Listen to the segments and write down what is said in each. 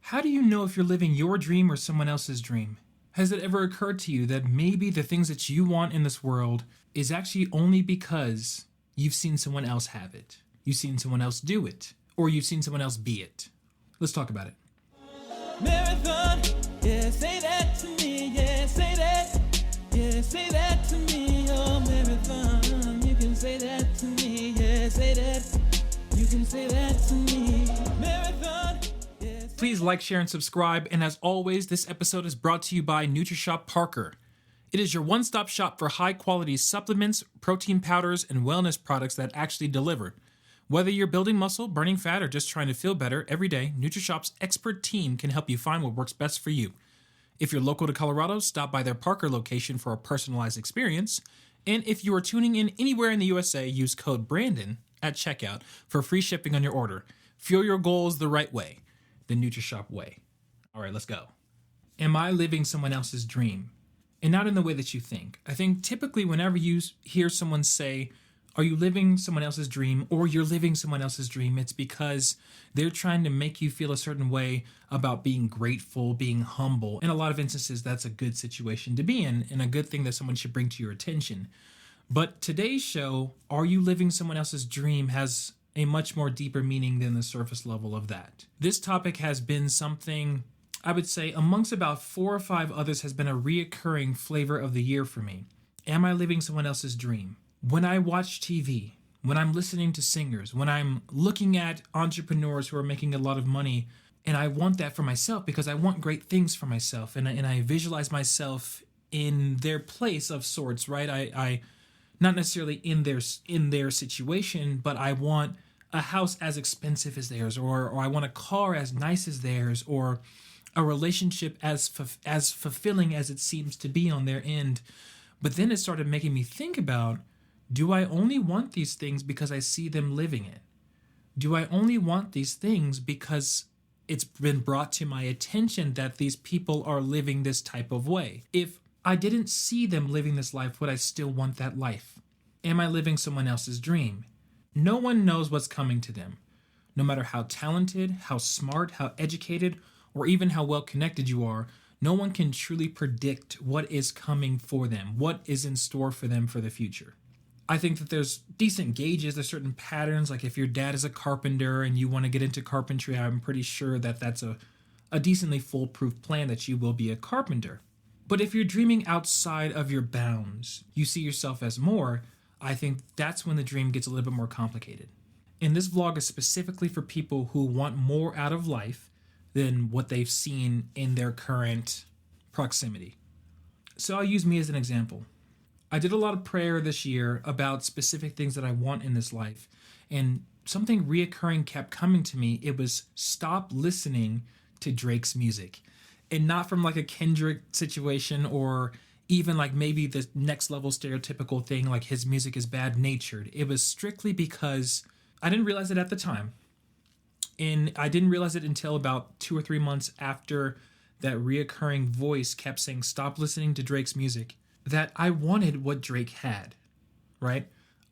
How do you know if you're living your dream or someone else's dream? Has it ever occurred to you that maybe the things that you want in this world is actually only because you've seen someone else have it, you've seen someone else do it, or you've seen someone else be it? Let's talk about it. Marathon, yeah, say that to me, yeah, say that to me, oh marathon, you can say that to me, yeah, say that, you can say that to me, marathon. Please like, share, and subscribe, and as always, this episode is brought to you by Nutrishop Parker. It is your one-stop shop for high-quality supplements, protein powders, and wellness products that actually deliver. Whether you're building muscle, burning fat, or just trying to feel better every day, Nutrishop's expert team can help you find what works best for you. If you're local to Colorado, stop by their Parker location for a personalized experience. And if you are tuning in anywhere in the USA, use code BRANDON at checkout for free shipping on your order. Fuel your goals the right way. The Nutrishop way. All right, let's go. Am I living someone else's dream? And not in the way that you think. I think typically whenever you hear someone say, are you living someone else's dream, or you're living someone else's dream, it's because they're trying to make you feel a certain way about being grateful, being humble. In a lot of instances, that's a good situation to be in and a good thing that someone should bring to your attention. But today's show, Are You Living Someone Else's Dream, has a much more deeper meaning than the surface level of that. This topic has been something, I would say, amongst about 4 or 5 others, has been a reoccurring flavor of the year for me. Am I living someone else's dream? When I watch TV, when I'm listening to singers, when I'm looking at entrepreneurs who are making a lot of money, and I want that for myself because I want great things for myself, and I visualize myself in their place of sorts, right? I not necessarily in their situation, but I want a house as expensive as theirs, or I want a car as nice as theirs, or a relationship as fulfilling as it seems to be on their end. But then it started making me think about, do I only want these things because I see them living it? Do I only want these things because it's been brought to my attention that these people are living this type of way? If I didn't see them living this life, would I still want that life? Am I living someone else's dream? No one knows what's coming to them. No matter how talented, how smart, how educated, or even how well connected you are, no one can truly predict what is coming for them, what is in store for them for the future. I think that there's decent gauges, there's certain patterns, like if your dad is a carpenter and you want to get into carpentry, I'm pretty sure that that's a decently foolproof plan that you will be a carpenter. But if you're dreaming outside of your bounds, you see yourself as more, I think that's when the dream gets a little bit more complicated. And this vlog is specifically for people who want more out of life than what they've seen in their current proximity. So I'll use me as an example. I did a lot of prayer this year about specific things that I want in this life, and something reoccurring kept coming to me. It was stop listening to Drake's music. And not from like a Kendrick situation or even like maybe the next level stereotypical thing like his music is bad natured. It was strictly because I didn't realize it at the time. And I didn't realize it until about 2 or 3 months after that reoccurring voice kept saying, stop listening to Drake's music, that I wanted what Drake had, right?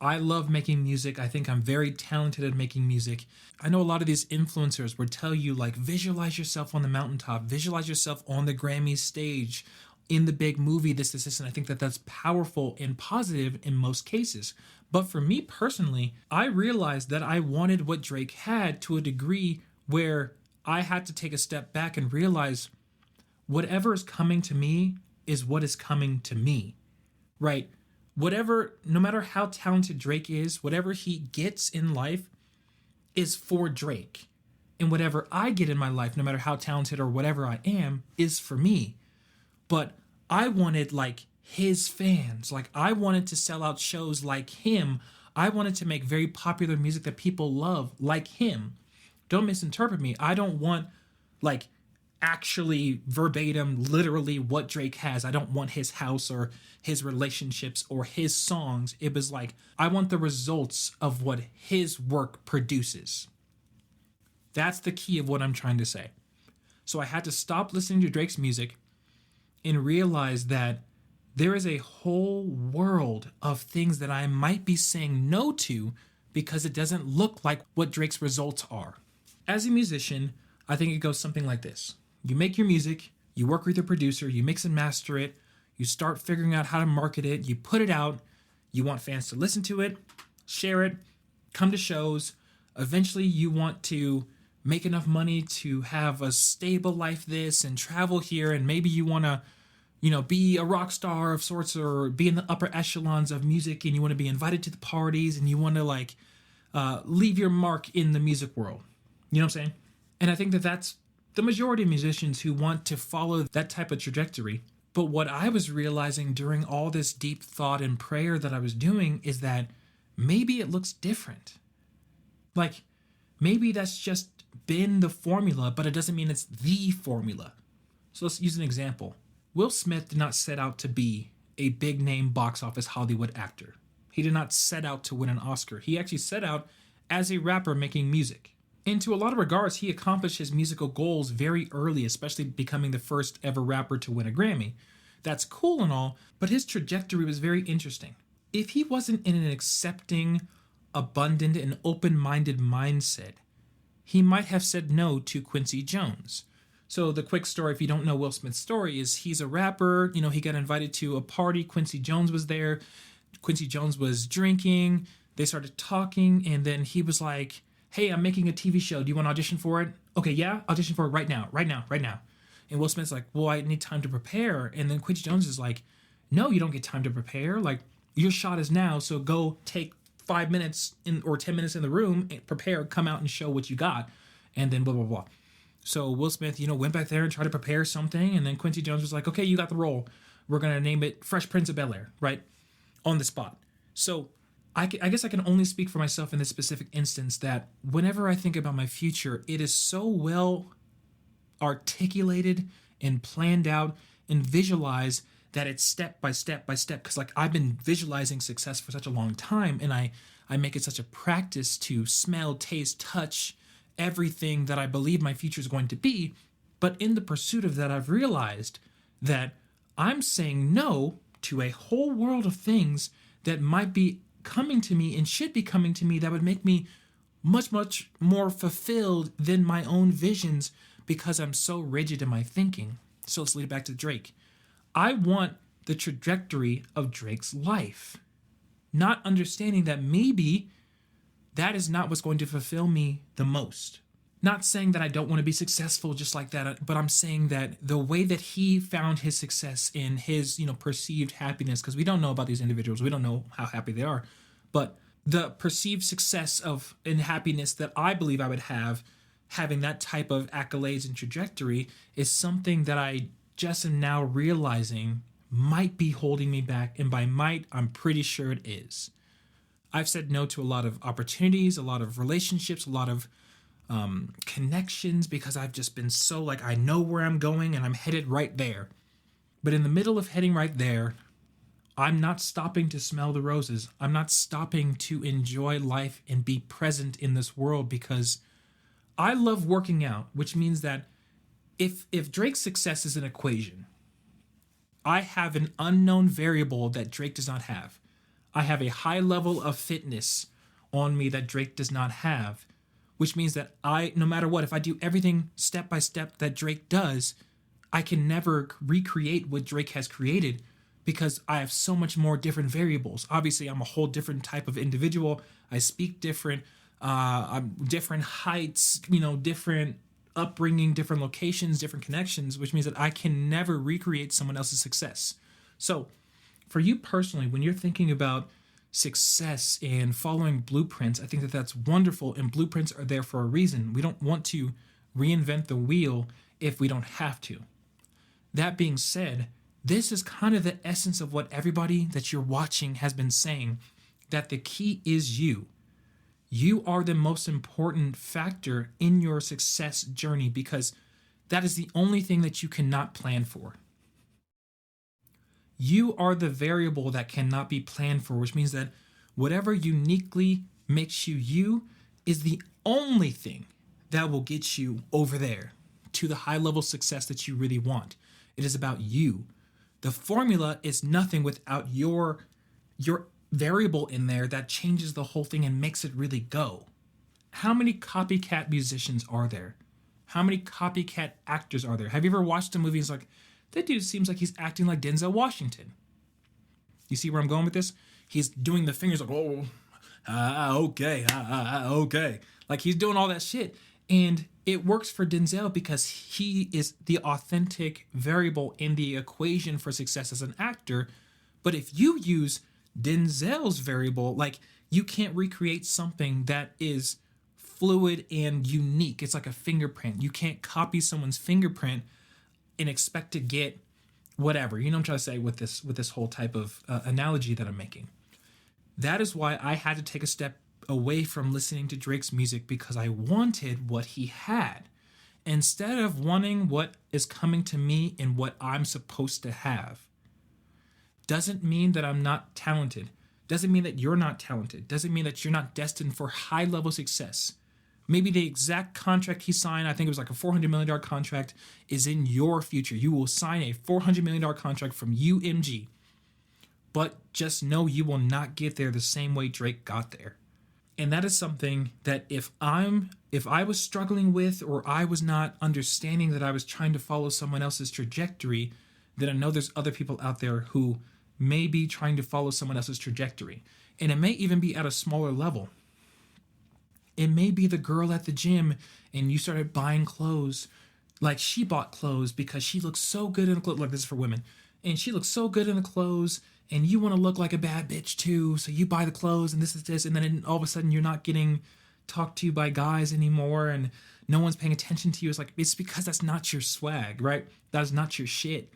I love making music. I think I'm very talented at making music. I know a lot of these influencers would tell you, like, visualize yourself on the mountaintop, visualize yourself on the Grammy stage, in the big movie, this, and I think that that's powerful and positive in most cases. But for me personally, I realized that I wanted what Drake had to a degree where I had to take a step back and realize whatever is coming to me is what is coming to me, right? Whatever, no matter how talented Drake is, whatever he gets in life is for Drake. And whatever I get in my life, no matter how talented or whatever I am, is for me. But I wanted like his fans. Like I wanted to sell out shows like him. I wanted to make very popular music that people love like him. Don't misinterpret me. I don't want like actually verbatim, literally what Drake has. I don't want his house or his relationships or his songs. It was like, I want the results of what his work produces. That's the key of what I'm trying to say. So I had to stop listening to Drake's music and realize that there is a whole world of things that I might be saying no to because it doesn't look like what Drake's results are. As a musician, I think it goes something like this. You make your music, you work with your producer, you mix and master it, you start figuring out how to market it, you put it out, you want fans to listen to it, share it, come to shows. Eventually you want to make enough money to have a stable life this and travel here, and maybe you want to, be a rock star of sorts or be in the upper echelons of music, and you want to be invited to the parties and you want to leave your mark in the music world. You know what I'm saying? And I think that that's the majority of musicians who want to follow that type of trajectory. But what I was realizing during all this deep thought and prayer that I was doing is that maybe it looks different. Like, maybe that's just been the formula, but it doesn't mean it's the formula. So let's use an example. Will Smith did not set out to be a big name box office Hollywood actor. He did not set out to win an Oscar. He actually set out as a rapper making music. And to a lot of regards, he accomplished his musical goals very early, especially becoming the first ever rapper to win a Grammy. That's cool and all, but his trajectory was very interesting. If he wasn't in an accepting, abundant, and open-minded mindset, he might have said no to Quincy Jones. So the quick story, if you don't know Will Smith's story, is he's a rapper. He got invited to a party. Quincy Jones was there. Quincy Jones was drinking. They started talking, and then he was like, hey, I'm making a TV show. Do you want to audition for it? Okay, yeah, audition for it right now. And Will Smith's like, well, I need time to prepare. And then Quincy Jones is like, no, you don't get time to prepare. Like, your shot is now, so go take 5 minutes or 10 minutes in the room, and prepare, come out and show what you got, and then blah, blah, blah. So Will Smith, went back there and tried to prepare something, and then Quincy Jones was like, okay, you got the role. We're going to name it Fresh Prince of Bel-Air, right? On the spot. So I guess I can only speak for myself in this specific instance that whenever I think about my future, it is so well articulated and planned out and visualized that it's step by step by step. Because I've been visualizing success for such a long time, and I make it such a practice to smell, taste, touch everything that I believe my future is going to be. But in the pursuit of that, I've realized that I'm saying no to a whole world of things that might be coming to me and should be coming to me that would make me much, much more fulfilled than my own visions because I'm so rigid in my thinking. So let's lead it back to Drake. I want the trajectory of Drake's life, not understanding that maybe that is not what's going to fulfill me the most. Not saying that I don't want to be successful just like that, but I'm saying that the way that he found his success in his, perceived happiness, because we don't know about these individuals, we don't know how happy they are, but the perceived success of and happiness that I believe I would have, having that type of accolades and trajectory, is something that I just am now realizing might be holding me back, and by might, I'm pretty sure it is. I've said no to a lot of opportunities, a lot of relationships, a lot of connections, because I've just been so I know where I'm going and I'm headed right there. But in the middle of heading right there, I'm not stopping to smell the roses. I'm not stopping to enjoy life and be present in this world, because I love working out, which means that if Drake's success is an equation, I have an unknown variable that Drake does not have. I have a high level of fitness on me that Drake does not have, which means that no matter what, if I do everything step by step that Drake does, I can never recreate what Drake has created, because I have so much more different variables. Obviously, I'm a whole different type of individual. I speak different, I'm different heights, different upbringing, different locations, different connections, which means that I can never recreate someone else's success. So for you personally, when you're thinking about success and following blueprints, I think that that's wonderful, and blueprints are there for a reason. We don't want to reinvent the wheel if we don't have to. That being said, this is kind of the essence of what everybody that you're watching has been saying, that the key is you. You are the most important factor in your success journey, because that is the only thing that you cannot plan for. You are the variable that cannot be planned for, which means that whatever uniquely makes you you is the only thing that will get you over there to the high level success that you really want. It is about you. The formula is nothing without your variable in there that changes the whole thing and makes it really go. How many copycat musicians are there? How many copycat actors are there? Have you ever watched a movie and it's like, that dude seems like he's acting like Denzel Washington? You see where I'm going with this? He's doing the fingers like, oh, okay, okay. Like he's doing all that shit. And it works for Denzel because he is the authentic variable in the equation for success as an actor. But if you use Denzel's variable, like you can't recreate something that is fluid and unique. It's like a fingerprint. You can't copy someone's fingerprint and expect to get whatever. You know what I'm trying to say with this whole type of analogy that I'm making. That is why I had to take a step away from listening to Drake's music, because I wanted what he had instead of wanting what is coming to me and what I'm supposed to have. Doesn't mean that I'm not talented. Doesn't mean that you're not talented. Doesn't mean that you're not destined for high level success. Maybe the exact contract he signed, I think it was like a $400 million contract, is in your future. You will sign a $400 million contract from UMG. But just know you will not get there the same way Drake got there. And that is something that if I was struggling with, or I was not understanding that I was trying to follow someone else's trajectory, then I know there's other people out there who may be trying to follow someone else's trajectory. And it may even be at a smaller level. It may be the girl at the gym and you started buying clothes. Like she bought clothes because she looks so good in the clothes. Like this is for women. And she looks so good in the clothes and you want to look like a bad bitch too. So you buy the clothes and this is this. And then all of a sudden you're not getting talked to by guys anymore and no one's paying attention to you. It's like, it's because that's not your swag, right? That is not your shit.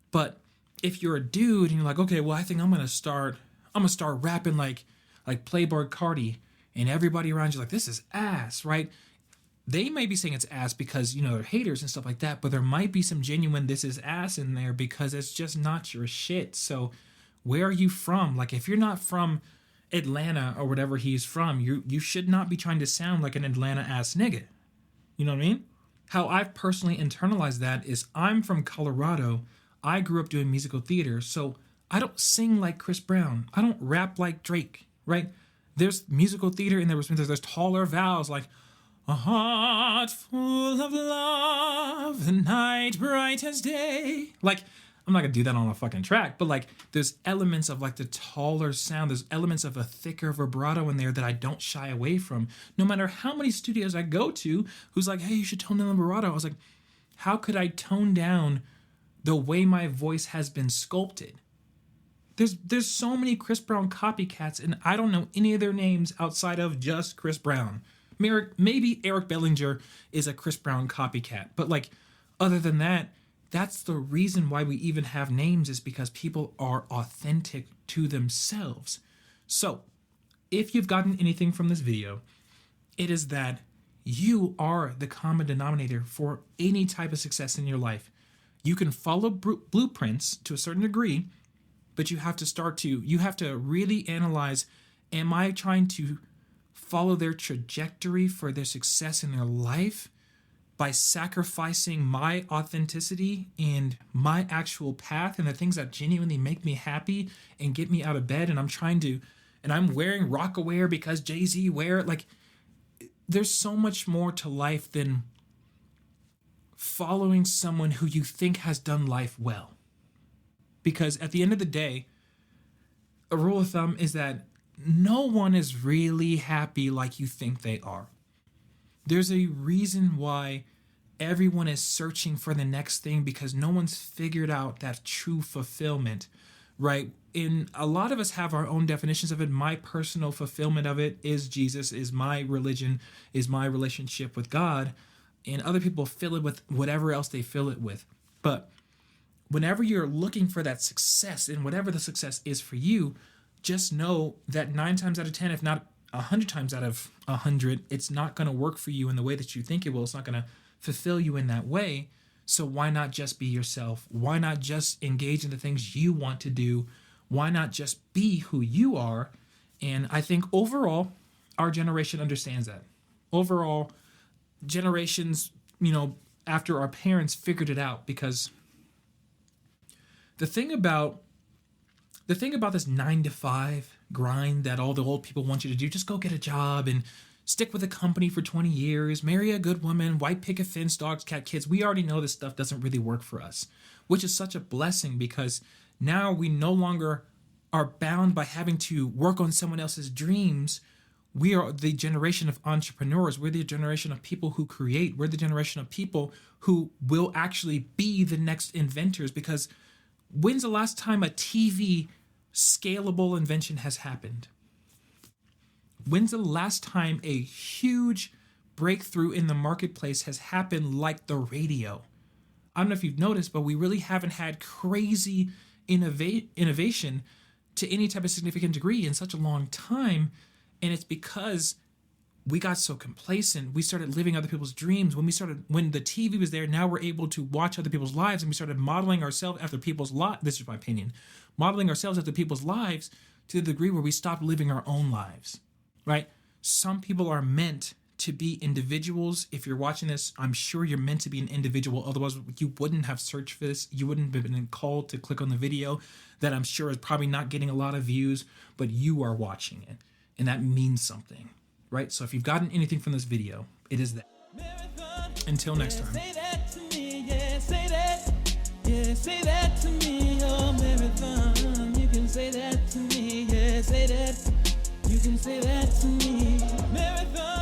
But if you're a dude and you're like, okay, well, I think I'm gonna start rapping like Playboi Carti, and everybody around you like, this is ass, right? They may be saying it's ass because, you know, they're haters and stuff like that, but there might be some genuine this is ass in there because it's just not your shit. So where are you from? Like, if you're not from Atlanta or whatever he's from, you should not be trying to sound like an Atlanta ass nigga. You know what I mean? How I've personally internalized that is I'm from Colorado. I grew up doing musical theater, so I don't sing like Chris Brown. I don't rap like Drake, right? There's musical theater and there's taller vowels like a heart full of love, the night bright as day. Like, I'm not gonna do that on a fucking track, but like there's elements of like the taller sound, there's elements of a thicker vibrato in there that I don't shy away from. No matter how many studios I go to, who's like, hey, you should tone down the vibrato. I was like, how could I tone down the way my voice has been sculpted? There's so many Chris Brown copycats, and I don't know any of their names outside of just Chris Brown. Maybe Eric Bellinger is a Chris Brown copycat, but like other than that, that's the reason why we even have names, is because people are authentic to themselves. So if you've gotten anything from this video, it is that you are the common denominator for any type of success in your life. You can follow blueprints to a certain degree, but you have to really analyze, am I trying to follow their trajectory for their success in their life by sacrificing my authenticity and my actual path and the things that genuinely make me happy and get me out of bed, and I'm wearing Rockaware because Jay-Z wear it? Like, there's so much more to life than following someone who you think has done life well. Because at the end of the day, a rule of thumb is that no one is really happy like you think they are. There's a reason why everyone is searching for the next thing, because no one's figured out that true fulfillment, right? And a lot of us have our own definitions of it. My personal fulfillment of it is Jesus, is my religion, is my relationship with God. And other people fill it with whatever else they fill it with. But whenever you're looking for that success, and whatever the success is for you, just know that 9 times out of 10, if not 100 times out of 100, it's not going to work for you in the way that you think it will. It's not going to fulfill you in that way. So why not just be yourself? Why not just engage in the things you want to do? Why not just be who you are? And I think overall, our generation understands that. Overall, generations, after our parents figured it out, because the thing about this 9 to 5 grind that all the old people want you to do, just go get a job and stick with a company for 20 years, marry a good woman, white picket fence, dogs, cat, kids. We already know this stuff doesn't really work for us, which is such a blessing because now we no longer are bound by having to work on someone else's dreams. We are the generation of entrepreneurs. We're the generation of people who create. We're the generation of people who will actually be the next inventors, because when's the last time a TV scalable invention has happened? When's the last time a huge breakthrough in the marketplace has happened like the radio? I don't know if you've noticed, but we really haven't had crazy innovation to any type of significant degree in such a long time. And it's because we got so complacent. We started living other people's dreams. When the TV was there, now we're able to watch other people's lives, and we started modeling ourselves after people's lives. This is my opinion. Modeling ourselves after people's lives to the degree where we stopped living our own lives, right? Some people are meant to be individuals. If you're watching this, I'm sure you're meant to be an individual. Otherwise, you wouldn't have searched for this. You wouldn't have been called to click on the video that I'm sure is probably not getting a lot of views, but you are watching it. And that means something, right? So if you've gotten anything from this video, it is that. Marathon, Until next time. Say that to me, yeah, say that. Yeah, say that to me, oh Marathon. You can say that to me, yeah, say that. You can say that to me, Marathon.